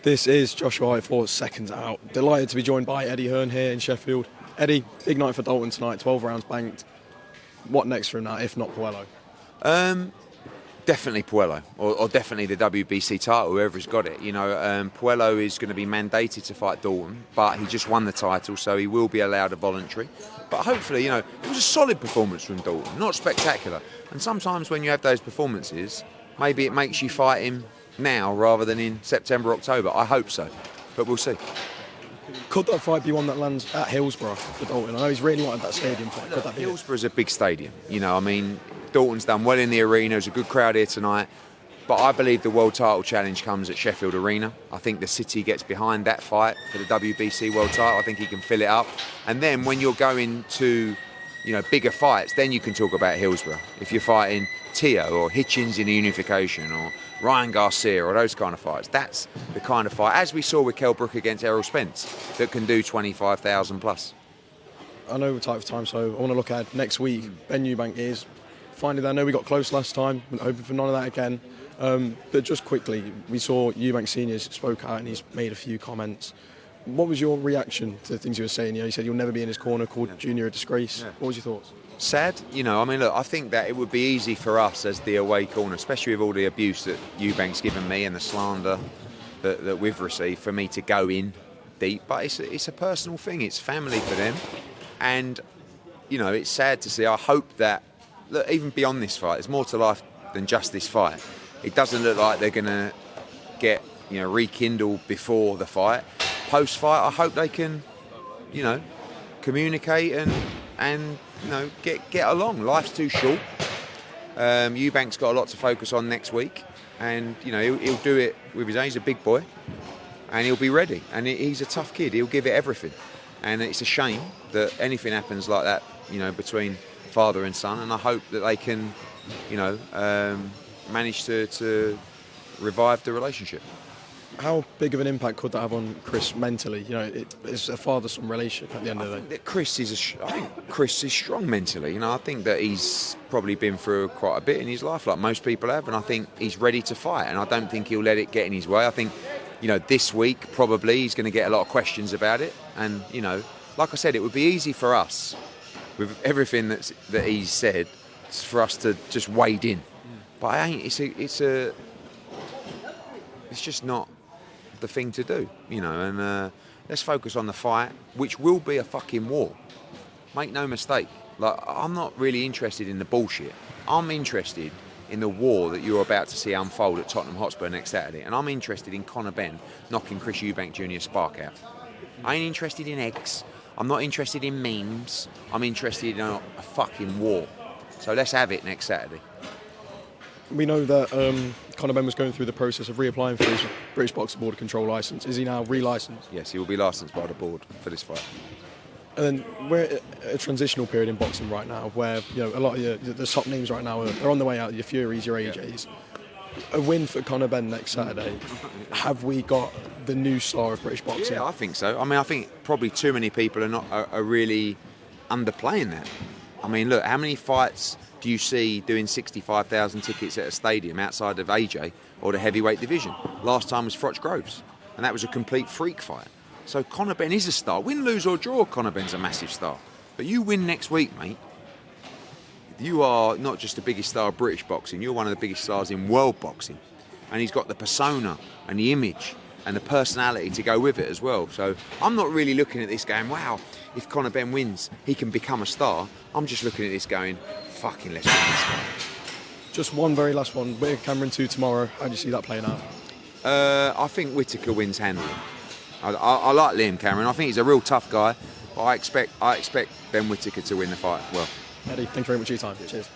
This is Josh Hart for Seconds Out. Delighted to be joined by Eddie Hearn here in Sheffield. Eddie, big night for Dalton tonight, 12 rounds banked. What next for him now, if not Puello? Definitely Puello, or definitely the WBC title, whoever's got it. You know, Puello is going to be mandated to fight Dalton, but he just won the title, so he will be allowed a voluntary. But hopefully, you know, it was a solid performance from Dalton, not spectacular. And sometimes when you have those performances, maybe it makes you fight him now rather than in September, October. I hope so, but we'll see. Could that fight be one that lands at Hillsborough for Dalton? I know he's really wanted that stadium fight. Could that be Hillsborough's a big stadium. You know, I mean, Dalton's done well in the arena. There's a good crowd here tonight. But I believe the World Title Challenge comes at Sheffield Arena. I think the city gets behind that fight for the WBC World Title. I think he can fill it up. And then when you're going to, you know, bigger fights, then you can talk about Hillsborough. If you're fighting Tio or Hitchens in the unification or Ryan Garcia or those kind of fights, that's the kind of fight, as we saw with Kell Brook against Errol Spence, that can do 25,000 plus. I know we're tight for time, so I want to look at next week. Ben Eubank is finally there. I know we got close last time, hoping for none of that again. But just quickly, we saw Eubank Sr. spoke out and he's made a few comments. What was your reaction to the things you were saying? You know, he said you'll never be in his corner, called Junior a disgrace. Yeah. What was your thoughts? Sad, you know, I mean, look, I think that it would be easy for us as the away corner, especially with all the abuse that Eubank's given me and the slander that we've received, for me to go in deep. But it's a personal thing, it's family for them. And, you know, it's sad to see. I hope that, look, even beyond this fight, there's more to life than just this fight. It doesn't look like they're going to get, you know, rekindled before the fight. Post-fight, I hope they can, you know, communicate and you know, get along. Life's too short. Eubank's got a lot to focus on next week, and you know he'll do it with his own. He's a big boy, and he'll be ready. And he's a tough kid. He'll give it everything. And it's a shame that anything happens like that, you know, between father and son. And I hope that they can, you know, manage to revive the relationship. How big of an impact could that have on Chris mentally? You know, it's a father-son relationship at the end of the day. I think Chris is strong mentally. You know, I think that he's probably been through quite a bit in his life, like most people have, and I think he's ready to fight. And I don't think he'll let it get in his way. I think, you know, this week probably he's going to get a lot of questions about it. And you know, like I said, it would be easy for us with everything that he's said for us to just wade in. But I ain't. It's just not the thing to do, you know, and let's focus on the fight, which will be a fucking war. Make no mistake. Like, I'm not really interested in the bullshit. I'm interested in the war that you're about to see unfold at Tottenham Hotspur next Saturday, and I'm interested in Conor Benn knocking Chris Eubank Jr. spark out. I ain't interested in eggs. I'm not interested in memes. I'm interested in a fucking war. So let's have it next Saturday. We know that Conor Benn was going through the process of reapplying for his British Boxing Board of Control licence. Is he now re-licensed? Yes, he will be licensed by the board for this fight. And then we're at a transitional period in boxing right now, where you know a lot of the top names right now are on the way out. Your Furies, your AJs. A win for Conor Benn next Saturday. Have we got the new star of British boxing? Yeah, I think so. I mean, I think probably too many people are really underplaying that. I mean, look, how many fights do you see doing 65,000 tickets at a stadium outside of AJ or the heavyweight division? Last time was Froch Groves, and that was a complete freak fight. So Conor Benn is a star. Win, lose or draw, Conor Benn's a massive star. But you win next week, mate, you are not just the biggest star of British boxing, you're one of the biggest stars in world boxing. And he's got the persona and the image and the personality to go with it as well. So I'm not really looking at this going, wow, if Conor Benn wins, he can become a star. I'm just looking at this going, fucking let's win this fight. Just one very last one. Whittaker Cameron 2 tomorrow. How do you see that playing out? I think Whittaker wins handily. I like Liam Cameron. I think he's a real tough guy. But I expect Ben Whittaker to win the fight well. Eddie, thank you very much for your time. Cheers.